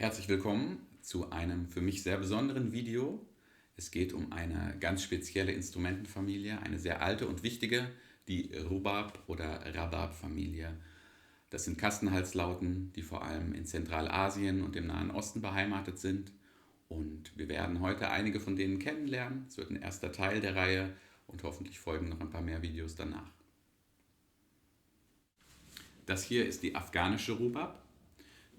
Herzlich willkommen zu einem für mich sehr besonderen Video. Es geht um eine ganz spezielle Instrumentenfamilie, eine sehr alte und wichtige, die Rubab- oder Rabab-Familie. Das sind Kastenhalslauten, die vor allem in Zentralasien und im Nahen Osten beheimatet sind. Und wir werden heute einige von denen kennenlernen. Es wird ein erster Teil der Reihe und hoffentlich folgen noch ein paar mehr Videos danach. Das hier ist die afghanische Rubab.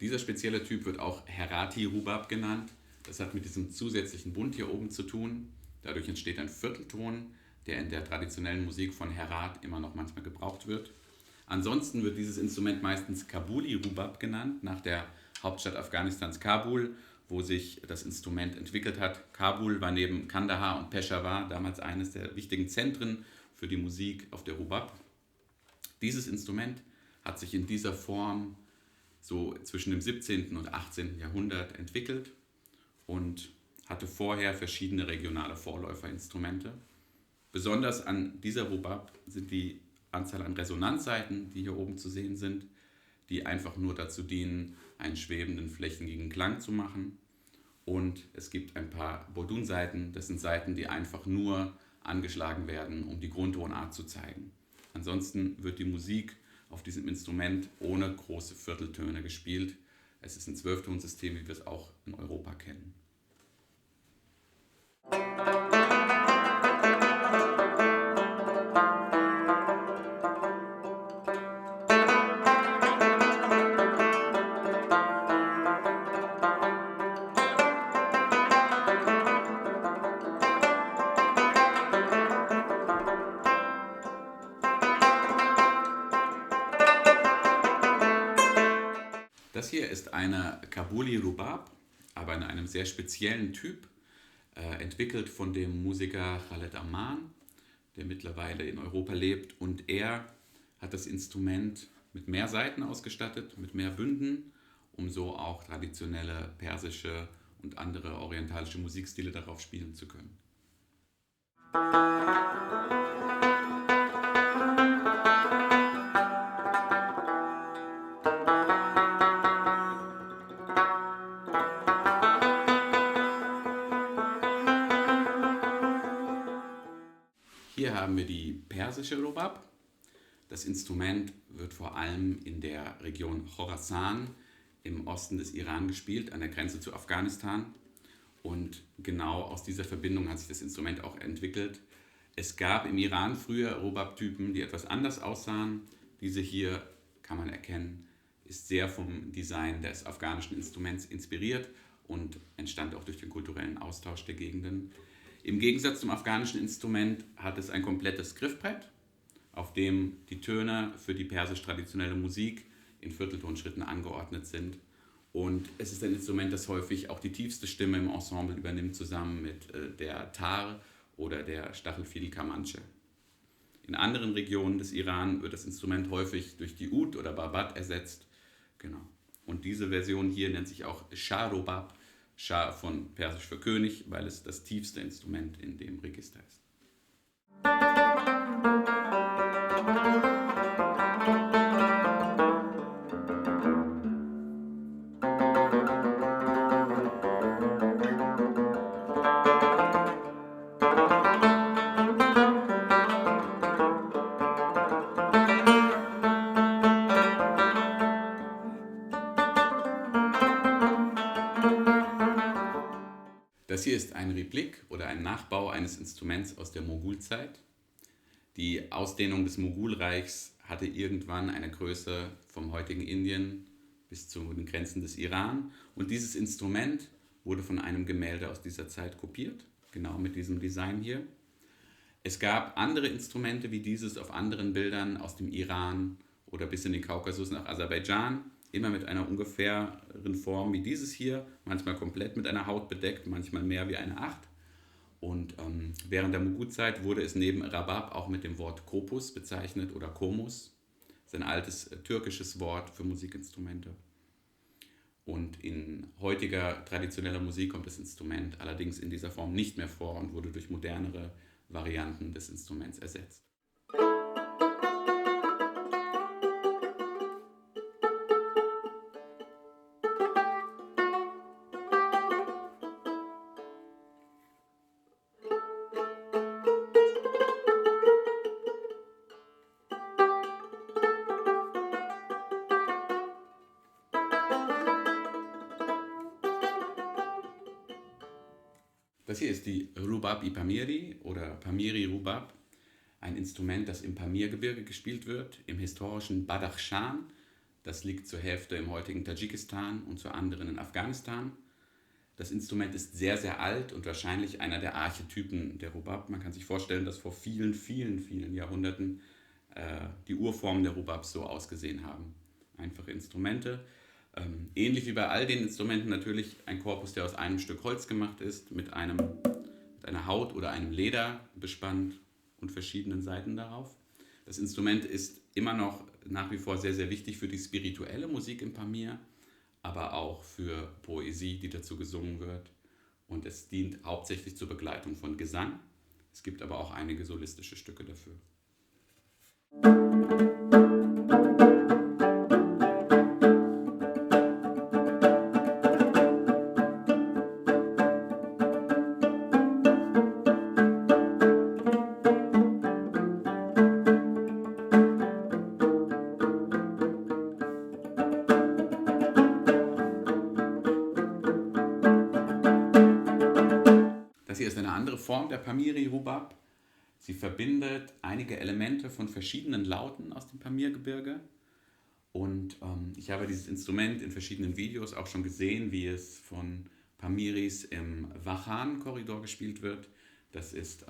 Dieser spezielle Typ wird auch Herati-Rubab genannt. Das hat mit diesem zusätzlichen Bund hier oben zu tun. Dadurch entsteht ein Viertelton, der in der traditionellen Musik von Herat immer noch manchmal gebraucht wird. Ansonsten wird dieses Instrument meistens Kabuli-Rubab genannt, nach der Hauptstadt Afghanistans Kabul, wo sich das Instrument entwickelt hat. Kabul war neben Kandahar und Peshawar damals eines der wichtigen Zentren für die Musik auf der Rubab. Dieses Instrument hat sich in dieser Form so zwischen dem 17. und 18. Jahrhundert entwickelt und hatte vorher verschiedene regionale Vorläuferinstrumente. Besonders an dieser Rubab sind die Anzahl an Resonanzsaiten, die hier oben zu sehen sind, die einfach nur dazu dienen, einen schwebenden, flächigen Klang zu machen. Und es gibt ein paar Bodun-Saiten, das sind Saiten, die einfach nur angeschlagen werden, um die Grundtonart zu zeigen. Ansonsten wird die Musik auf diesem Instrument ohne große Vierteltöne gespielt. Es ist ein Zwölftonsystem, wie wir es auch in Europa kennen. Das hier ist eine Kabuli Rubab, aber in einem sehr speziellen Typ, entwickelt von dem Musiker Khaled Amman, der mittlerweile in Europa lebt. Und er hat das Instrument mit mehr Saiten ausgestattet, mit mehr Bünden, um so auch traditionelle persische und andere orientalische Musikstile darauf spielen zu können. Hier haben wir die persische Rubab. Das Instrument wird vor allem in der Region Chorasan im Osten des Iran gespielt, an der Grenze zu Afghanistan. Und genau aus dieser Verbindung hat sich das Instrument auch entwickelt. Es gab im Iran früher Rubab-Typen, die etwas anders aussahen. Diese hier, kann man erkennen, ist sehr vom Design des afghanischen Instruments inspiriert und entstand auch durch den kulturellen Austausch der Gegenden. Im Gegensatz zum afghanischen Instrument hat es ein komplettes Griffbrett, auf dem die Töne für die persisch-traditionelle Musik in Vierteltonschritten angeordnet sind. Und es ist ein Instrument, das häufig auch die tiefste Stimme im Ensemble übernimmt, zusammen mit der Tar oder der Stachelfiedel Kamanche. In anderen Regionen des Iran wird das Instrument häufig durch die Ud oder Babat ersetzt. Genau. Und diese Version hier nennt sich auch Shah Rubab, Shah von Persisch für König, weil es das tiefste Instrument in dem Register ist. Das hier ist ein Replik oder ein Nachbau eines Instruments aus der Mogulzeit. Die Ausdehnung des Mogulreichs hatte irgendwann eine Größe vom heutigen Indien bis zu den Grenzen des Iran. Und dieses Instrument wurde von einem Gemälde aus dieser Zeit kopiert, genau mit diesem Design hier. Es gab andere Instrumente wie dieses auf anderen Bildern aus dem Iran oder bis in den Kaukasus nach Aserbaidschan, immer mit einer ungefähren Form wie dieses hier, manchmal komplett mit einer Haut bedeckt, manchmal mehr wie eine Acht. Und während der Mogulzeit wurde es neben Rabab auch mit dem Wort Kopus bezeichnet oder Komus. Das ist ein altes türkisches Wort für Musikinstrumente. Und in heutiger traditioneller Musik kommt das Instrument allerdings in dieser Form nicht mehr vor und wurde durch modernere Varianten des Instruments ersetzt. Das hier ist die Rubab-i Pamiri oder Pamiri Rubab, ein Instrument, das im Pamirgebirge gespielt wird, im historischen Badakhshan. Das liegt zur Hälfte im heutigen Tadschikistan und zur anderen in Afghanistan. Das Instrument ist sehr, sehr alt und wahrscheinlich einer der Archetypen der Rubab. Man kann sich vorstellen, dass vor vielen, vielen, vielen Jahrhunderten die Urformen der Rubabs so ausgesehen haben. Einfache Instrumente. Ähnlich wie bei all den Instrumenten natürlich ein Korpus, der aus einem Stück Holz gemacht ist, mit einer Haut oder einem Leder bespannt und verschiedenen Saiten darauf. Das Instrument ist immer noch nach wie vor sehr, sehr wichtig für die spirituelle Musik im Pamir, aber auch für Poesie, die dazu gesungen wird. Und es dient hauptsächlich zur Begleitung von Gesang. Es gibt aber auch einige solistische Stücke dafür. Das hier ist eine andere Form der Pamiri Rubab. Sie verbindet einige Elemente von verschiedenen Lauten aus dem Pamirgebirge. Und ich habe dieses Instrument in verschiedenen Videos auch schon gesehen, wie es von Pamiris im Wakhan-Korridor gespielt wird. Das ist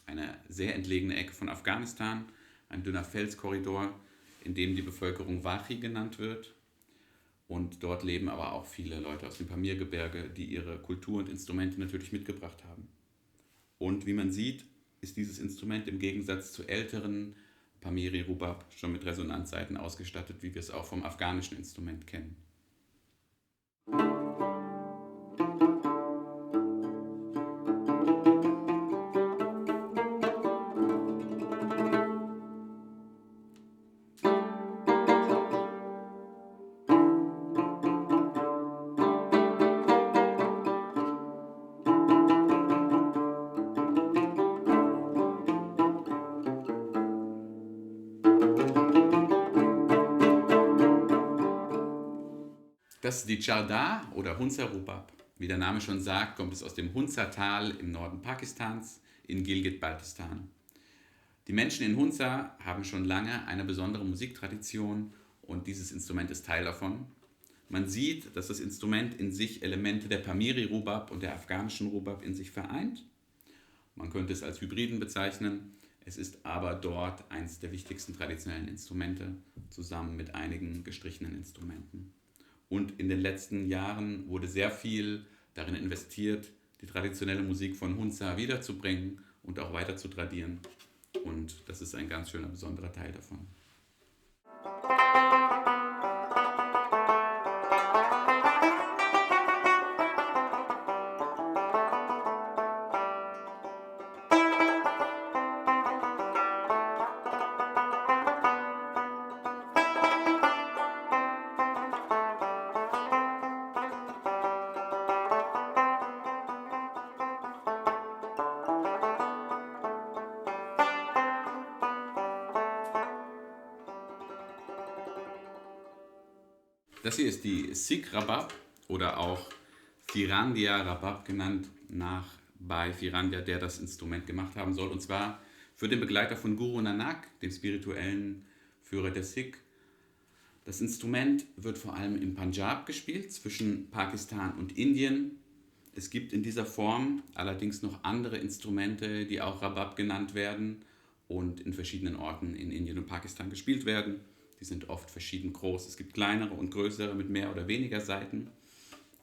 eine sehr entlegene Ecke von Afghanistan, ein dünner Felskorridor, in dem die Bevölkerung Wachi genannt wird. Und dort leben aber auch viele Leute aus dem Pamirgebirge, die ihre Kultur und Instrumente natürlich mitgebracht haben. Und wie man sieht, ist dieses Instrument im Gegensatz zu älteren Pamiri Rubab schon mit Resonanzsaiten ausgestattet, wie wir es auch vom afghanischen Instrument kennen. Das ist die Chardar oder Hunza Rubab. Wie der Name schon sagt, kommt es aus dem Hunza-Tal im Norden Pakistans in Gilgit-Baltistan. Die Menschen in Hunza haben schon lange eine besondere Musiktradition und dieses Instrument ist Teil davon. Man sieht, dass das Instrument in sich Elemente der Pamiri Rubab und der afghanischen Rubab in sich vereint. Man könnte es als Hybriden bezeichnen. Es ist aber dort eines der wichtigsten traditionellen Instrumente, zusammen mit einigen gestrichenen Instrumenten. Und in den letzten Jahren wurde sehr viel darin investiert, die traditionelle Musik von Hunza wiederzubringen und auch weiter zu tradieren. Und das ist ein ganz schöner, besonderer Teil davon. Das hier ist die Sikh Rabab oder auch Firandia Rabab genannt, nach Bhai Firandia, der das Instrument gemacht haben soll. Und zwar für den Begleiter von Guru Nanak, dem spirituellen Führer der Sikh. Das Instrument wird vor allem im Punjab gespielt, zwischen Pakistan und Indien. Es gibt in dieser Form allerdings noch andere Instrumente, die auch Rabab genannt werden und in verschiedenen Orten in Indien und Pakistan gespielt werden. Die sind oft verschieden groß. Es gibt kleinere und größere mit mehr oder weniger Saiten.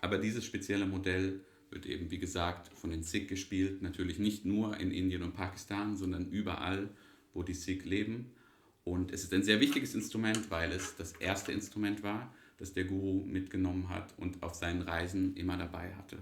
Aber dieses spezielle Modell wird eben, wie gesagt, von den Sikh gespielt. Natürlich nicht nur in Indien und Pakistan, sondern überall, wo die Sikh leben. Und es ist ein sehr wichtiges Instrument, weil es das erste Instrument war, das der Guru mitgenommen hat und auf seinen Reisen immer dabei hatte.